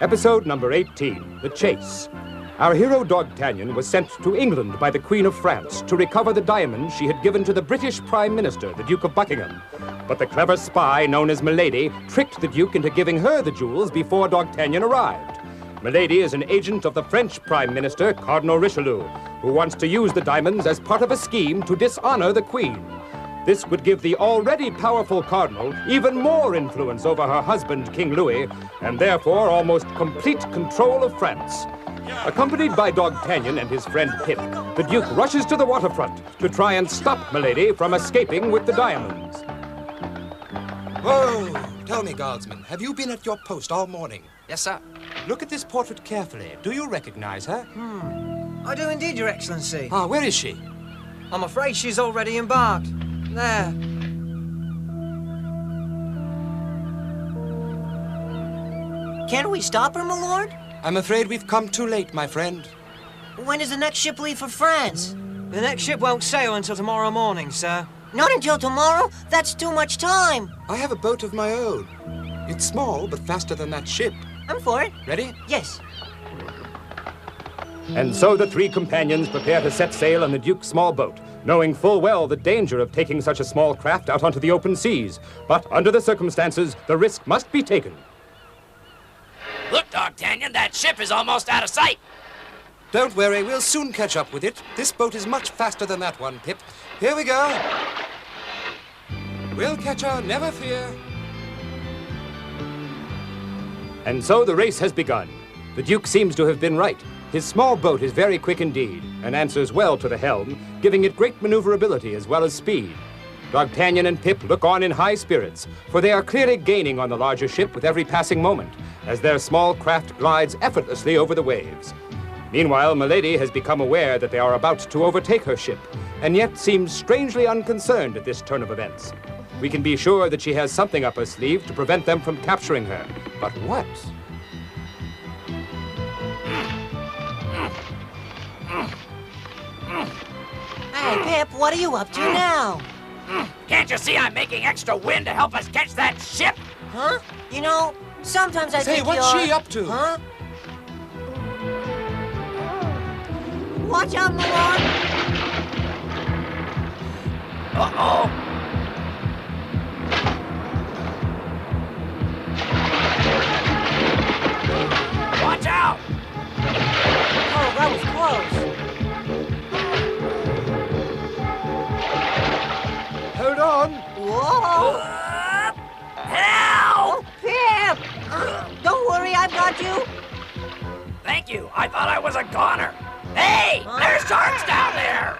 Episode number 18, The Chase. Our hero Dogtanian was sent to England by the Queen of France to recover the diamonds she had given to the British Prime Minister, the Duke of Buckingham. But the clever spy known as Milady tricked the Duke into giving her the jewels before Dogtanian arrived. Milady is an agent of the French Prime Minister, Cardinal Richelieu, who wants to use the diamonds as part of a scheme to dishonor the Queen. This would give the already powerful Cardinal even more influence over her husband, King Louis, and therefore almost complete control of France. Accompanied by Dogtanian and his friend Pip, the Duke rushes to the waterfront to try and stop Milady from escaping with the diamonds. Whoa! Tell me, Guardsman, have you been at your post all morning? Yes, sir. Look at this portrait carefully. Do you recognize her? I do indeed, Your Excellency. Ah, where is she? I'm afraid she's already embarked. There. Can we stop her, my lord? I'm afraid we've come too late, my friend. When does the next ship leave for France? The next ship won't sail until tomorrow morning, sir. Not until tomorrow? That's too much time. I have a boat of my own. It's small, but faster than that ship. I'm for it. Ready? Yes. And so the three companions prepare to set sail on the Duke's small boat, knowing full well the danger of taking such a small craft out onto the open seas. But under the circumstances, the risk must be taken. Look, Dogtanian, that ship is almost out of sight. Don't worry, we'll soon catch up with it. This boat is much faster than that one, Pip. Here we go. We'll catch her, never fear. And so the race has begun. The Duke seems to have been right. His small boat is very quick indeed, and answers well to the helm, giving it great maneuverability as well as speed. Dogtanian and Pip look on in high spirits, for they are clearly gaining on the larger ship with every passing moment, as their small craft glides effortlessly over the waves. Meanwhile, Milady has become aware that they are about to overtake her ship, and yet seems strangely unconcerned at this turn of events. We can be sure that she has something up her sleeve to prevent them from capturing her. But what? Hey, Pip, what are you up to now? Can't you see I'm making extra wind to help us catch that ship? Huh? You know, sometimes I Say, think what's you're... she up to? Huh? Watch out, my lord! Uh-oh. Watch out! Oh, that was close. Hold on. Whoa! Help! Oh, Pip! Don't worry, I've got you. Thank you. I thought I was a goner. Hey, there's sharks down there.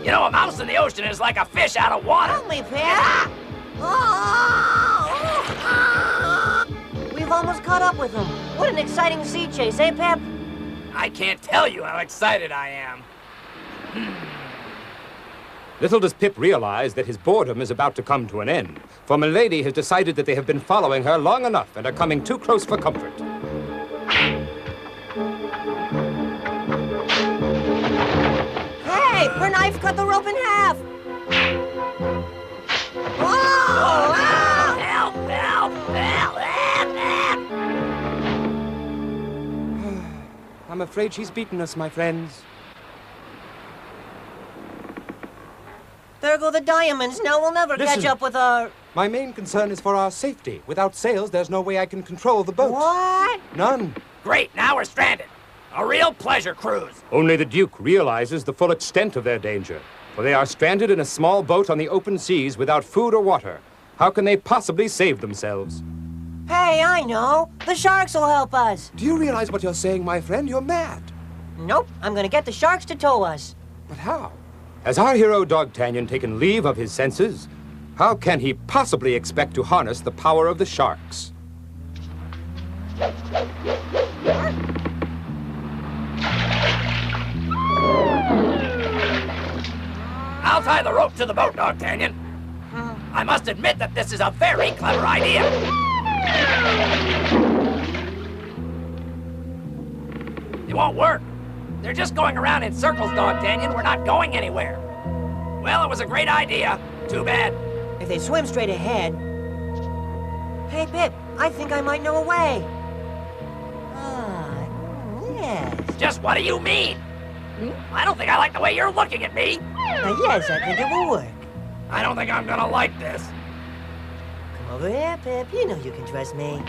You know, a mouse in the ocean is like a fish out of water. Help me, Pip! We've almost caught up with them. What an exciting sea chase, eh, Pip? I can't tell you how excited I am. Little does Pip realize that his boredom is about to come to an end, for Milady has decided that they have been following her long enough and are coming too close for comfort. Hey, her knife cut the rope in half. Whoa! Ah! Help! Help! Help! Help! Help! I'm afraid she's beaten us, my friends. There go the diamonds. Now we'll never catch Listen. up with our... My main concern is for our safety. Without sails, there's no way I can control the boat. What? None. Great, now we're stranded. A real pleasure cruise. Only the Duke realizes the full extent of their danger, for they are stranded in a small boat on the open seas without food or water. How can they possibly save themselves? Hey, I know. The sharks will help us. Do you realize what you're saying, my friend? You're mad. Nope, I'm gonna get the sharks to tow us. But how? Has our hero Dogtanian taken leave of his senses? How can he possibly expect to harness the power of the sharks? I'll tie the rope to the boat, Dogtanian. I must admit that this is a very clever idea. It won't work. They're just going around in circles, Dogtanian. We're not going anywhere. Well, it was a great idea. Too bad. If they swim straight ahead... Hey, Pip, I think I might know a way. Yes. Just what do you mean? I don't think I like the way you're looking at me. Yes, I think it will work. I don't think I'm gonna like this. Come over here, Pip. You know you can trust me.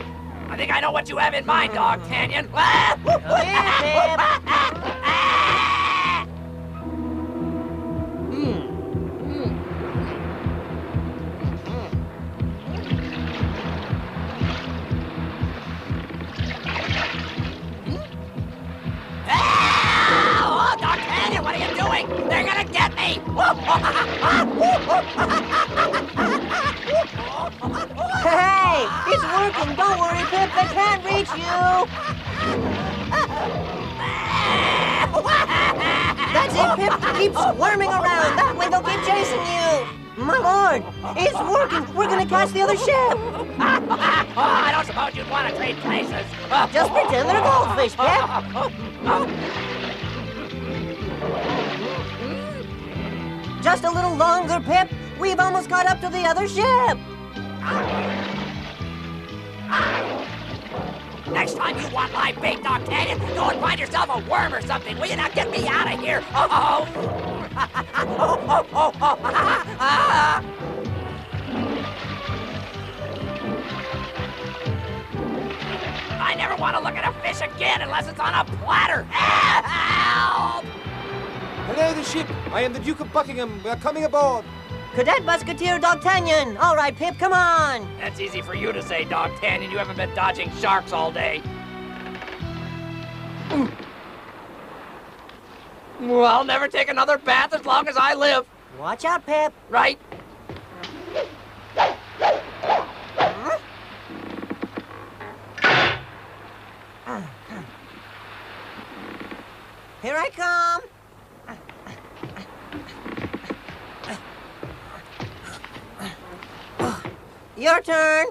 I think I know what you have in mind, Dogtanian. Come here, Pip. Oh, Dogtanian, what are you doing? They're gonna get me! Hey, it's working. Don't worry, Pip. They can't reach you. That's it, Pip. Keep squirming around. That way they'll keep chasing you. My lord, it's working. We're gonna catch the other ship. I don't suppose you'd want to trade places. Just pretend they're goldfish, Pip. Just a little longer, Pip. We've almost caught up to the other ship. Next time you want live bait, Dogtanian, go and find yourself a worm or something. Will you now get me out of here? I never want to look at a fish again unless it's on a platter. Help! Hello, the ship. I am the Duke of Buckingham. We're coming aboard. Cadet Musketeer Dogtanian. All right, Pip, come on. That's easy for you to say, Dogtanian. You haven't been dodging sharks all day. Well, I'll never take another bath as long as I live. Watch out, Pip. Right? Here I come. Your turn.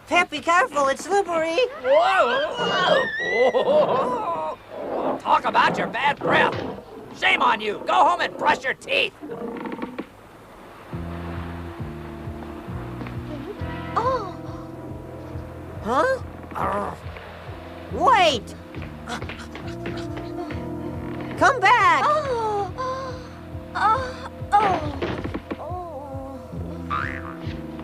Pip, be careful. It's slippery. Whoa! Talk about your bad breath. Shame on you. Go home and brush your teeth. Oh. Huh? Wait. Come back.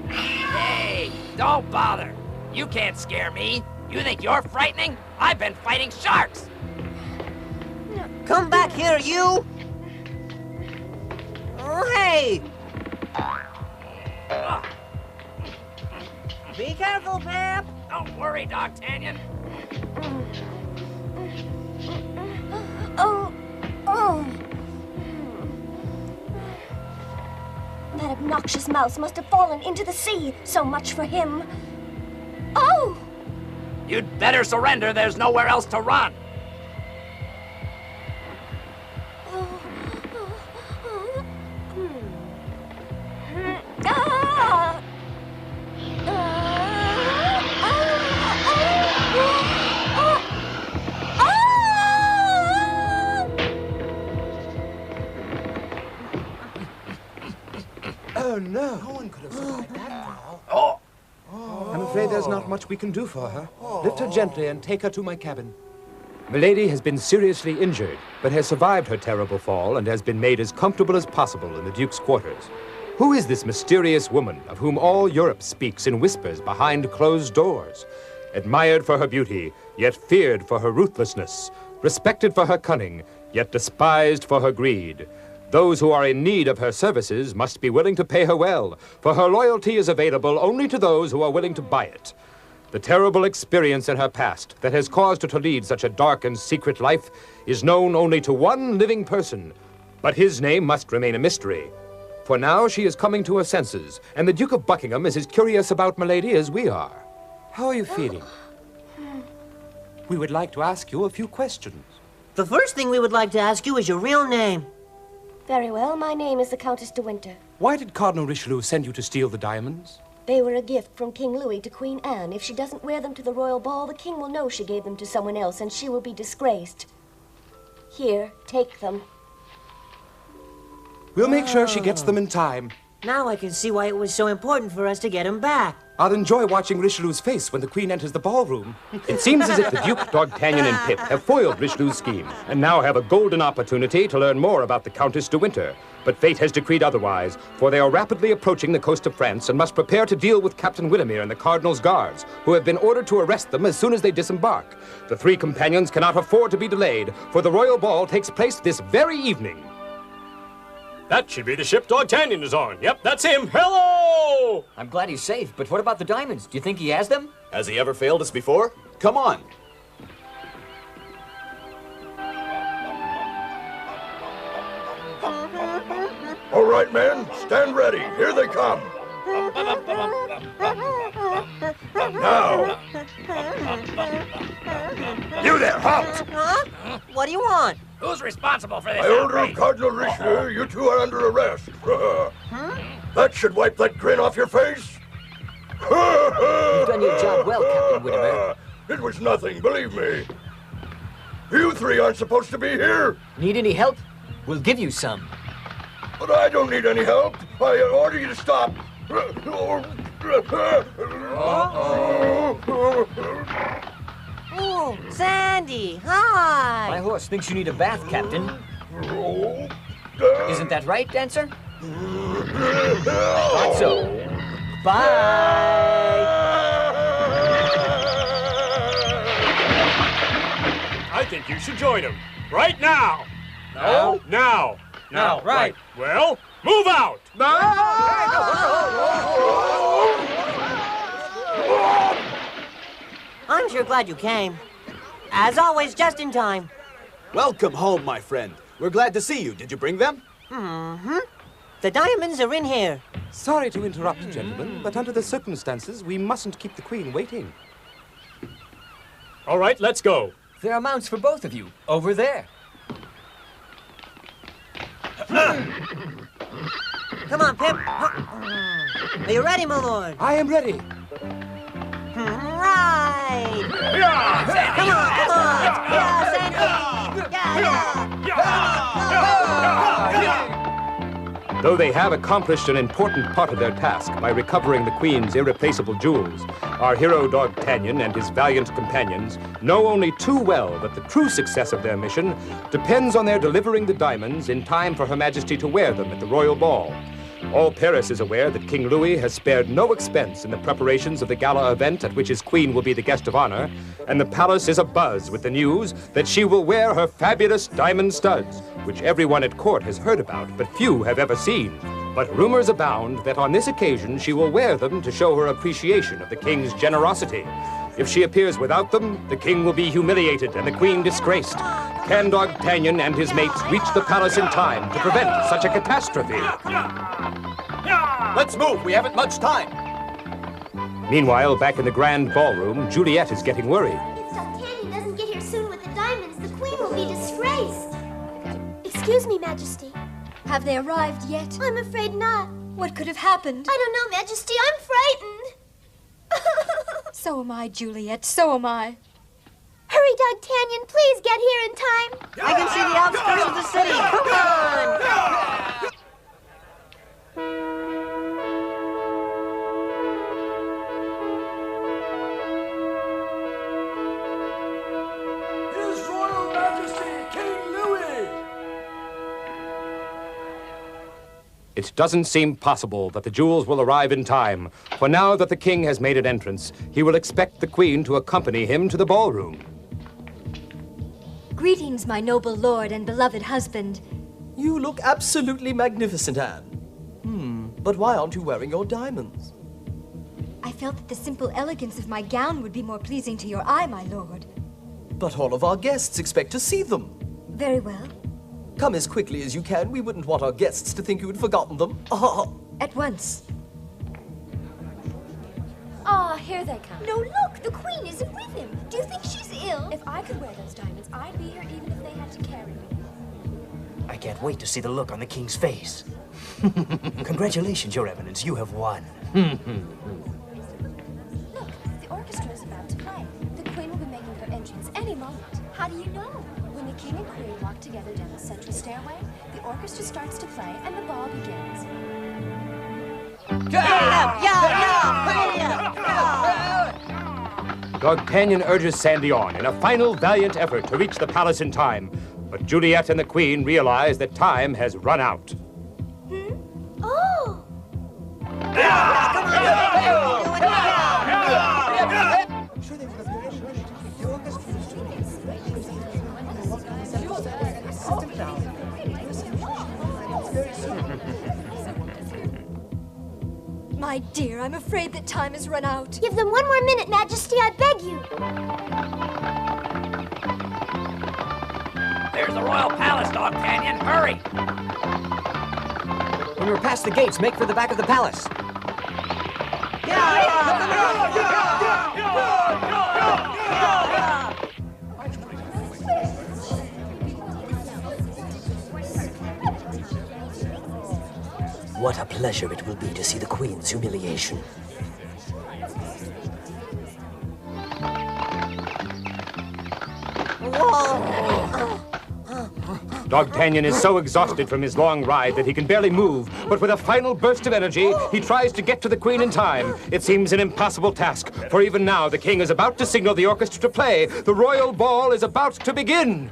Hey, don't bother. You can't scare me. You think you're frightening? I've been fighting sharks. Come back here, you. Oh, hey. Be careful, Pip. Don't worry, Dogtanian. That obnoxious mouse must have fallen into the sea. So much for him. Oh! You'd better surrender. There's nowhere else to run. Oh, no. No one could have survived that fall. I'm afraid there's not much we can do for her. Lift her gently and take her to my cabin. Milady has been seriously injured, but has survived her terrible fall and has been made as comfortable as possible in the Duke's quarters. Who is this mysterious woman of whom all Europe speaks in whispers behind closed doors? Admired for her beauty, yet feared for her ruthlessness. Respected for her cunning, yet despised for her greed. Those who are in need of her services must be willing to pay her well, for her loyalty is available only to those who are willing to buy it. The terrible experience in her past that has caused her to lead such a dark and secret life is known only to one living person, but his name must remain a mystery. For now she is coming to her senses, and the Duke of Buckingham is as curious about Milady as we are. How are you feeling? We would like to ask you a few questions. The first thing we would like to ask you is your real name. Very well, my name is the Countess de Winter. Why did Cardinal Richelieu send you to steal the diamonds? They were a gift from King Louis to Queen Anne. If she doesn't wear them to the royal ball, the king will know she gave them to someone else, and she will be disgraced. Here, take them. We'll make sure she gets them in time. Now I can see why it was so important for us to get him back. I'll enjoy watching Richelieu's face when the Queen enters the ballroom. It seems as if the Duke, Dogtanian, and Pip have foiled Richelieu's scheme and now have a golden opportunity to learn more about the Countess de Winter. But fate has decreed otherwise, for they are rapidly approaching the coast of France and must prepare to deal with Captain Windermere and the Cardinal's guards, who have been ordered to arrest them as soon as they disembark. The three companions cannot afford to be delayed, for the royal ball takes place this very evening. That should be the ship Dogtanian is on. Yep, that's him. Hello! I'm glad he's safe, but what about the diamonds? Do you think he has them? Has he ever failed us before? Come on. All right, men, stand ready. Here they come. Now. You there, halt! Huh? What do you want? Who's responsible for this By order of outrage? Cardinal Richelieu, you two are under arrest. That should wipe that grin off your face. You've done your job well, Captain Windermere. It was nothing, believe me. You three aren't supposed to be here. Need any help? We'll give you some. But I don't need any help. I order you to stop. Oh, Sandy, hi. My horse thinks you need a bath, Captain. Isn't that right, Dancer? Thought so. Bye! I think you should join him. Right now! No? Now! No, right. Well, move out! I'm sure glad you came. As always, just in time. Welcome home, my friend. We're glad to see you. Did you bring them? The diamonds are in here. Sorry to interrupt, gentlemen, but under the circumstances, we mustn't keep the Queen waiting. All right, let's go. There are mounts for both of you, over there. Come on, Pip. Are you ready, my lord? I am ready. Right. Come on, come on. Yeah, Sandy. Yeah. Though they have accomplished an important part of their task by recovering the Queen's irreplaceable jewels, our hero Dogtanian and his valiant companions know only too well that the true success of their mission depends on their delivering the diamonds in time for Her Majesty to wear them at the royal ball. All Paris is aware that King Louis has spared no expense in the preparations of the gala event at which his queen will be the guest of honor, and the palace is abuzz with the news that she will wear her fabulous diamond studs, which everyone at court has heard about, but few have ever seen. But rumors abound that on this occasion she will wear them to show her appreciation of the king's generosity. If she appears without them, the king will be humiliated and the queen disgraced. Can Dogtanian and his mates reach the palace in time to prevent such a catastrophe? Let's move. We haven't much time. Meanwhile, back in the grand ballroom, Juliet is getting worried. If Dogtanian doesn't get here soon with the diamonds, the queen will be disgraced. Excuse me, Majesty. Have they arrived yet? I'm afraid not. What could have happened? I don't know, Majesty. I'm frightened. So am I, Juliet. So am I. Hurry, Dogtanian. Please get here in time. I can see the outskirts of the city. Come on. His Royal Majesty, King Louis! It doesn't seem possible that the jewels will arrive in time, for now that the king has made an entrance, he will expect the queen to accompany him to the ballroom. Greetings, my noble lord and beloved husband. You look absolutely magnificent, Anne. But why aren't you wearing your diamonds? I felt that the simple elegance of my gown would be more pleasing to your eye, my lord. But all of our guests expect to see them. Very well. Come as quickly as you can. We wouldn't want our guests to think you had forgotten them. At once. Ah, here they come. No, look! The queen isn't with him. Do you think she's ill? If I could wear those diamonds, I'd be here even if they had to carry me. I can't wait to see the look on the king's face. Congratulations, Your Eminence. You have won. Look, the orchestra is about to play. The queen will be making her entrance any moment. How do you know? When the king and queen walk together down the central stairway, the orchestra starts to play and the ball begins. Dogtanian urges Sandy on in a final valiant effort to reach the palace in time. But Juliet and the Queen realize that time has run out. Oh! My dear, I'm afraid that time has run out. Give them one more minute, Majesty, I beg you. There's the royal palace, Dogtanian. Hurry! When we're past the gates, make for the back of the palace. What a pleasure it will be to see the Queen's humiliation. Dogtanian is so exhausted from his long ride that he can barely move, but with a final burst of energy, he tries to get to the Queen in time. It seems an impossible task, for even now the King is about to signal the orchestra to play. The royal ball is about to begin.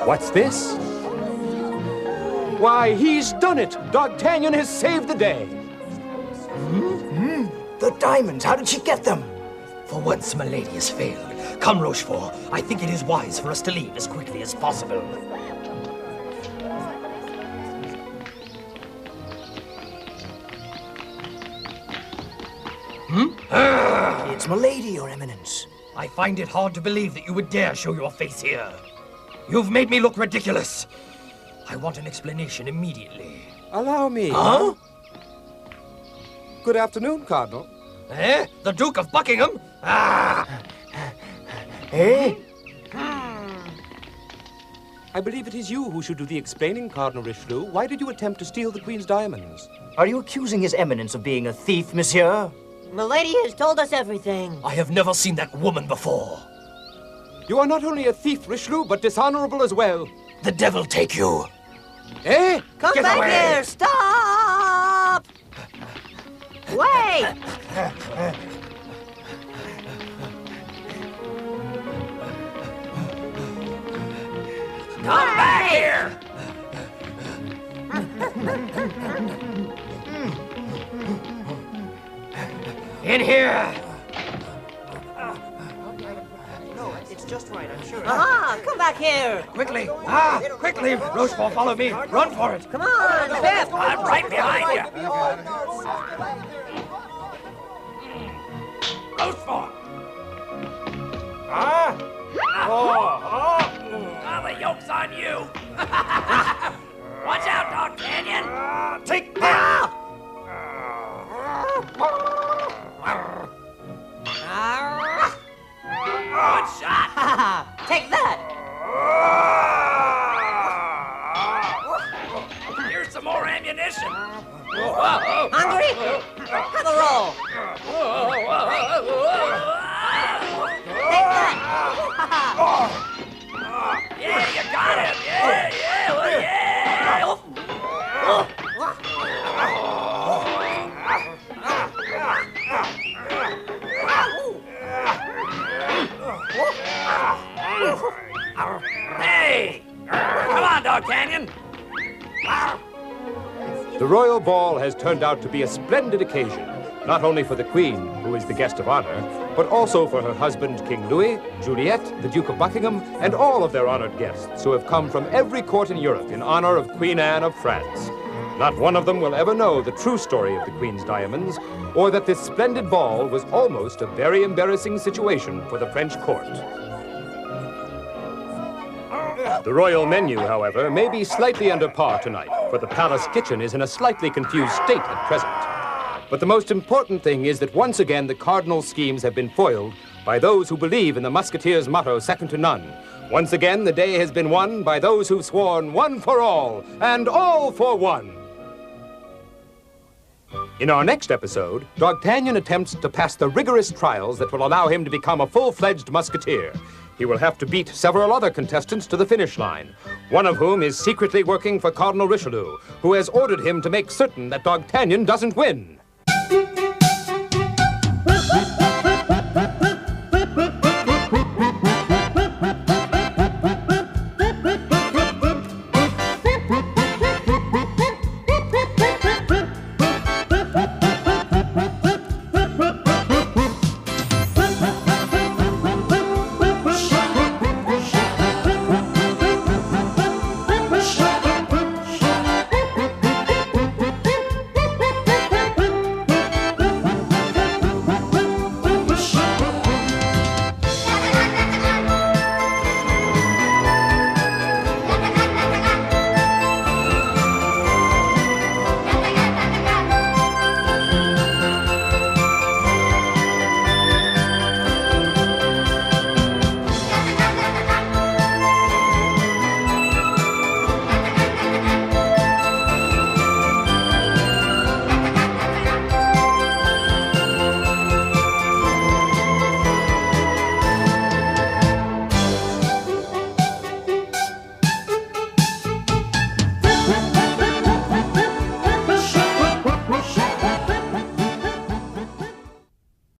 What's this? Why, he's done it! Dogtanian has saved the day! The diamonds, how did she get them? For once, Milady has failed. Come, Rochefort, I think it is wise for us to leave as quickly as possible. It's Milady, Your Eminence. I find it hard to believe that you would dare show your face here. You've made me look ridiculous. I want an explanation immediately. Allow me. Huh? Good afternoon, Cardinal. Eh? The Duke of Buckingham? Ah! Eh? I believe it is you who should do the explaining, Cardinal Richelieu. Why did you attempt to steal the Queen's diamonds? Are you accusing His Eminence of being a thief, monsieur? Milady has told us everything. I have never seen that woman before. You are not only a thief, Richelieu, but dishonorable as well. The devil take you. Eh? Come Get back away. here! Stop! Wait! Come back here! In here! No, it's just right, I'm sure. Ah, come back here! Quickly! Quickly! Rochefort, follow me! Run for it! Come on, Pip! I'm right behind you! Rochefort! The yoke's on you! Watch out, Dogtanian! Take that! Good shot! Take that! Here's some more ammunition! Hungry? Have a roll! Take that! Yeah, you got him! Yeah! Hey! Come on, Dogtanian! The royal ball has turned out to be a splendid occasion, not only for the Queen, who is the guest of honor, but also for her husband, King Louis, Juliet, the Duke of Buckingham, and all of their honored guests who have come from every court in Europe in honor of Queen Anne of France. Not one of them will ever know the true story of the Queen's diamonds, or that this splendid ball was almost a very embarrassing situation for the French court. The royal menu, however, may be slightly under par tonight, for the palace kitchen is in a slightly confused state at present. But the most important thing is that once again the cardinal's schemes have been foiled by those who believe in the Musketeers' motto, second to none. Once again, the day has been won by those who've sworn one for all and all for one. In our next episode, Dogtanian attempts to pass the rigorous trials that will allow him to become a full-fledged musketeer. He will have to beat several other contestants to the finish line, one of whom is secretly working for Cardinal Richelieu, who has ordered him to make certain that Dogtanian doesn't win.